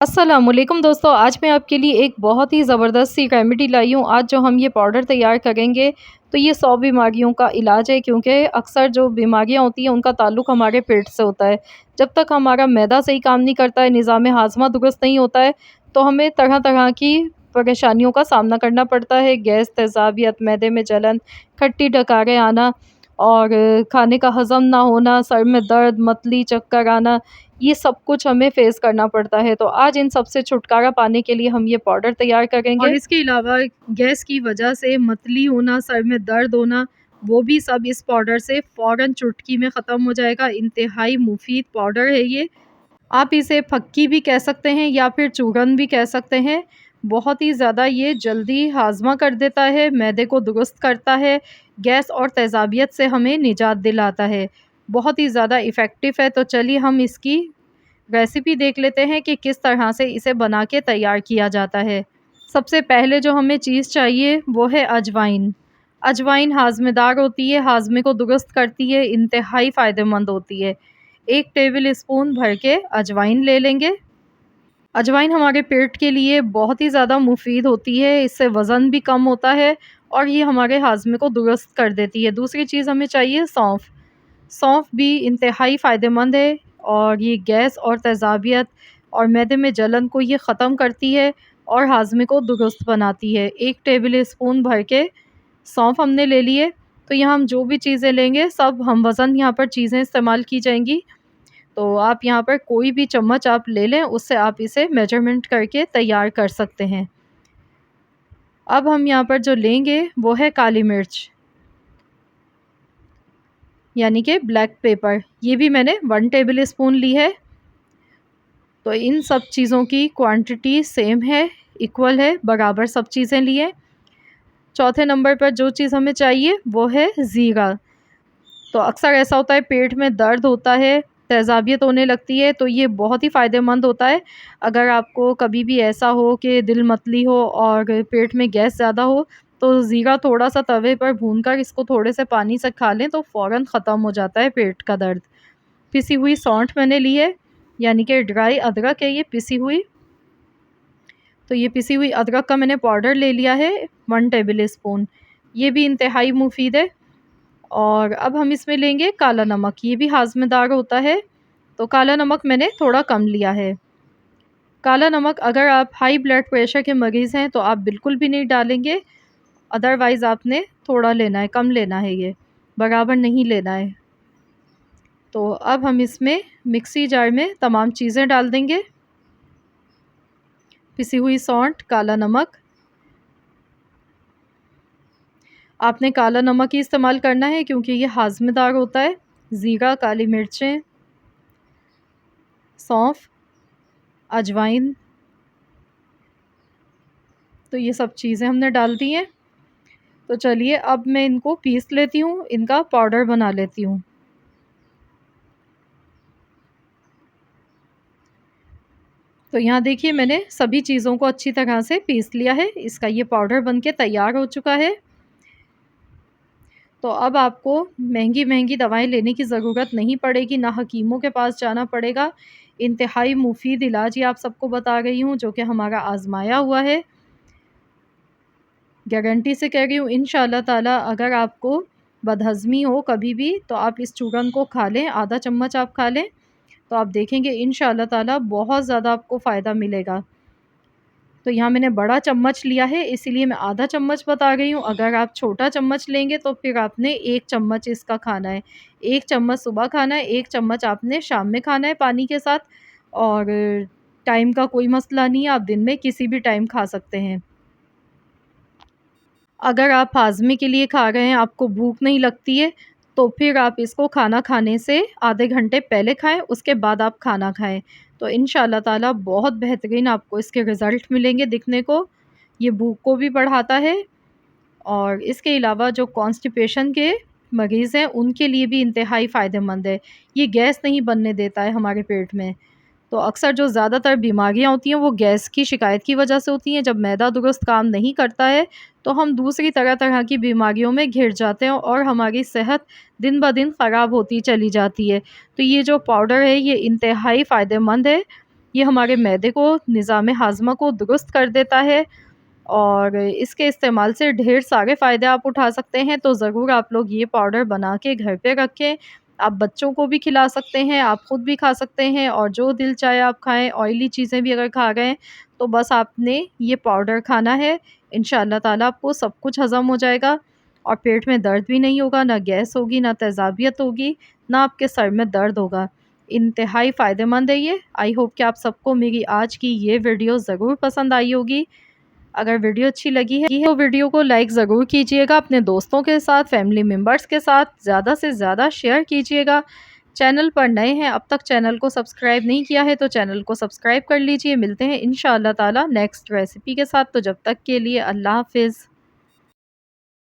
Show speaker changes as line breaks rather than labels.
अस्सलामुअलैकुम दोस्तों, आज मैं आपके लिए एक बहुत ही ज़बरदस्त सी रेमेडी लाई हूँ। आज जो हम ये पाउडर तैयार करेंगे तो ये 100 बीमारियों का इलाज है, क्योंकि अक्सर जो बीमारियाँ होती हैं उनका ताल्लुक़ हमारे पेट से होता है। जब तक हमारा मैदा सही काम नहीं करता है, निज़ाम हाज़मा दुरुस्त नहीं होता है, तो हमें तरह-तरह की परेशानियों का सामना करना पड़ता है। गैस, तेज़ाबियत, मैदे में जलन, खट्टी डकारें आना और खाने का हज़म ना होना, सर में दर्द, मतली, चक्कर आना, ये सब कुछ हमें फ़ेस करना पड़ता है। तो आज इन सब से छुटकारा पाने के लिए हम ये पाउडर तैयार करेंगे। और इसके अलावा गैस की वजह से मतली होना, सर में दर्द होना, वो भी सब इस पाउडर से फ़ौरन चुटकी में ख़त्म हो जाएगा। इंतहाई मुफ़ीद पाउडर है ये। आप इसे फक्की भी कह सकते हैं या फिर चूरन भी कह सकते हैं। बहुत ही ज़्यादा ये जल्दी हाज़मा कर देता है, मैदे को दुरुस्त करता है, गैस और तेज़ाबियत से हमें निजात दिलाता है। बहुत ही ज़्यादा इफ़ेक्टिव है। तो चलिए हम इसकी रेसिपी देख लेते हैं कि किस तरह से इसे बना के तैयार किया जाता है। सबसे पहले जो हमें चीज़ चाहिए वो है अजवाइन। अजवाइन हाज़मेदार होती है, हाज़मे को दुरुस्त करती है, इंतहाई फ़ायदेमंद होती है। 1 टेबल स्पून भर के अजवाइन ले लेंगे। अजवाइन हमारे पेट के लिए बहुत ही ज़्यादा मुफ़ीद होती है, इससे वज़न भी कम होता है और ये हमारे हाज़मे को दुरुस्त कर देती है। दूसरी चीज़ हमें चाहिए सौंफ। सौंफ भी इंतहाई फ़ायदेमंद है और ये गैस और तेज़ाबियत और मैदे में जलन को ये ख़त्म करती है और हाज़मे को दुरुस्त बनाती है। 1 टेबल स्पून भर के सौंफ हमने ले लिए। तो यहाँ हम जो भी चीज़ें लेंगे सब हम वज़न यहाँ पर चीज़ें इस्तेमाल की जाएँगी। तो आप यहाँ पर कोई भी चम्मच आप ले लें, उससे आप इसे मेजरमेंट करके तैयार कर सकते हैं। अब हम यहाँ पर जो लेंगे वो है काली मिर्च, यानी कि ब्लैक पेपर। ये भी मैंने 1 टेबल स्पून ली है। तो इन सब चीज़ों की क्वांटिटी सेम है, इक्वल है, बराबर सब चीज़ें लिए। चौथे नंबर पर जो चीज़ हमें चाहिए वो है ज़ीरा। तो अक्सर ऐसा होता है पेट में दर्द होता है, तेज़ाबियत होने लगती है, तो ये बहुत ही फ़ायदेमंद होता है। अगर आपको कभी भी ऐसा हो कि दिल मतली हो और पेट में गैस ज़्यादा हो, तो ज़ीरा थोड़ा-सा तवे पर भूनकर इसको थोड़े से पानी से खा लें तो फ़ौरन ख़त्म हो जाता है पेट का दर्द। पिसी हुई सौंठ मैंने ली है, यानी कि ड्राई अदरक है ये पिसी हुई। तो ये पिसी हुई अदरक का मैंने पाउडर ले लिया है 1 टेबल स्पून। ये भी इंतहाई मुफ़ीद है। और अब हम इसमें लेंगे काला नमक, ये भी हाज़मेदार होता है, तो काला नमक मैंने थोड़ा कम लिया है। काला नमक अगर आप हाई ब्लड प्रेशर के मरीज़ हैं तो आप बिल्कुल भी नहीं डालेंगे, अदरवाइज़ आपने थोड़ा लेना है, कम लेना है ये, बराबर नहीं लेना है। तो अब हम इसमें मिक्सी जार में तमाम चीज़ें डाल देंगे, पिसी हुई सौंठ, काला नमक। आपने काला नमक ही इस्तेमाल करना है क्योंकि ये हाज़मेदार होता है। ज़ीरा, काली मिर्चें, सौंफ, अजवाइन, तो ये सब चीज़ें हमने डाल दी हैं। तो चलिए अब मैं इनको पीस लेती हूँ, इनका पाउडर बना लेती हूँ। तो यहाँ देखिए मैंने सभी चीज़ों को अच्छी तरह से पीस लिया है, इसका ये पाउडर बन के तैयार हो चुका है। तो अब आपको महंगी-महंगी दवाएँ लेने की ज़रूरत नहीं पड़ेगी, ना हकीमों के पास जाना पड़ेगा। इंतहाई मुफ़ीद इलाज ये आप सबको बता रही हूँ, जो कि हमारा आज़माया हुआ है। गारंटी से कह रही हूँ, इंशाअल्लाह ताला अगर आपको बदहज़मी हो कभी भी तो आप इस चूरन को खा लें, आधा चम्मच आप खा लें, तो आप देखेंगे इंशाअल्लाह ताला बहुत ज़्यादा आपको फ़ायदा मिलेगा। तो यहाँ मैंने बड़ा चम्मच लिया है, इसीलिए मैं आधा चम्मच बता रही हूँ। अगर आप छोटा चम्मच लेंगे तो फिर आपने 1 चम्मच इसका खाना है। 1 चम्मच सुबह खाना है, 1 चम्मच आपने शाम में खाना है पानी के साथ। और टाइम का कोई मसला नहीं है, आप दिन में किसी भी टाइम खा सकते हैं। अगर आप हाज़मे के लिए खा रहे हैं, आपको भूख नहीं लगती है, तो फिर आप इसको खाना खाने से आधे घंटे पहले खाएँ, उसके बाद आप खाना खाएँ। तो इंशाअल्लाह ताला बहुत बेहतरीन आपको इसके रिज़ल्ट मिलेंगे दिखने को। ये भूख को भी बढ़ाता है और इसके अलावा जो कॉन्स्टिपेशन के मरीज़ हैं, उनके लिए भी इंतहाई फ़ायदेमंद है। ये गैस नहीं बनने देता है हमारे पेट में। तो अक्सर जो ज़्यादातर बीमारियाँ होती हैं वो गैस की शिकायत की वजह से होती हैं। जब मैदा दुरुस्त काम नहीं करता है तो हम दूसरी तरह-तरह की बीमारियों में घिर जाते हैं और हमारी सेहत दिन-ब-दिन ख़राब होती चली जाती है। तो ये जो पाउडर है ये इंतहाई फ़ायदेमंद है ये हमारे मैदे को, निज़ाम हाज़मा को दुरुस्त कर देता है और इसके इस्तेमाल से ढेर सारे फ़ायदे आप उठा सकते हैं। तो ज़रूर आप लोग ये पाउडर बना के घर पे रखें। आप बच्चों को भी खिला सकते हैं, आप खुद भी खा सकते हैं और जो दिल चाहे आप खाएँ। ऑयली चीज़ें भी अगर खा रहे हैं तो बस आपने ये पाउडर खाना है। इंशाअल्लाह ताला आपको सब कुछ हज़म हो जाएगा और पेट में दर्द भी नहीं होगा, ना गैस होगी, ना तेज़ाबियत होगी, ना आपके सर में दर्द होगा। इंतहाई फ़ायदेमंद है ये। आई होप कि आप सबको मेरी आज की ये वीडियो ज़रूर पसंद आई होगी। अगर वीडियो अच्छी लगी है तो वीडियो को लाइक ज़रूर कीजिएगा, अपने दोस्तों के साथ, फैमिली मेम्बर्स के साथ ज़्यादा से ज़्यादा शेयर कीजिएगा। चैनल पर नए हैं, अब तक चैनल को सब्सक्राइब नहीं किया है तो चैनल को सब्सक्राइब कर लीजिए। मिलते हैं इंशाअल्लाह ताला नेक्स्ट रेसिपी के साथ, तो जब तक के लिए अल्लाह हाफ़िज़।